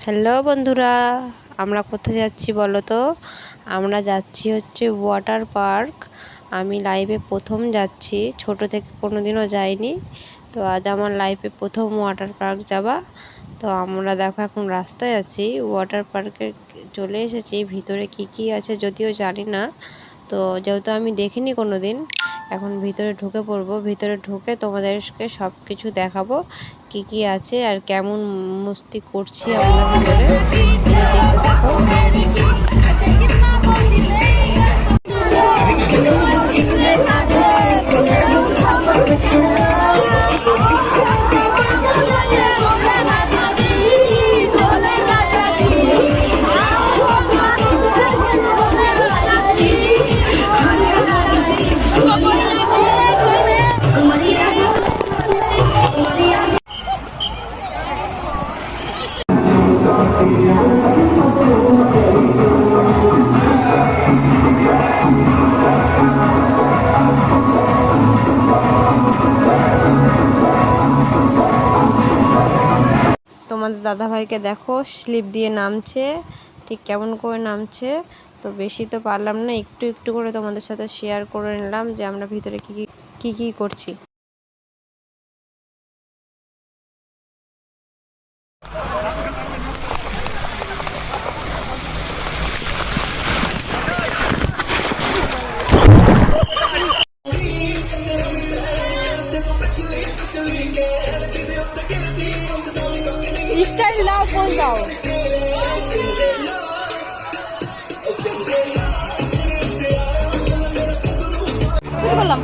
Hello বন্ধুরা, আমরা কোথায় যাচ্ছি বলো তো? আমরা যাচ্ছি হচ্ছে ওয়াটার পার্ক। আমি লাইফে প্রথম যাচ্ছি, ছোট থেকে কোনোদিনও যাইনি। তো আজ আমার লাইফে প্রথম ওয়াটার পার্ক যাওয়া। তো আমরা দেখো এখন রাস্তায় আছি, ওয়াটার পার্কে চলে এসেছি। ভিতরে কি কি আছে যদিও জানি না, তো যেহেতু আমি দেখিনি কোনো দিন, এখন ভিতরে ঢুকে পড়বো। ভিতরে ঢুকে তোমাদেরকে সব কিছু দেখাবো, কি কি আছে আর কেমন মস্তি করছি আমরা ভিতরে, দেখতে থাকো। তোমাদের দাদাভাইকে দেখো স্লিপ দিয়ে নামছে, ঠিক কেমন করে নামছে। তো বেশি তো পারলাম না, একটু একটু করে তোমাদের সাথে শেয়ার করে নিলাম যে আমরা ভিতরে কি কি করছি। স্টাইল দাও, কোন দাও। শুরু করলাম।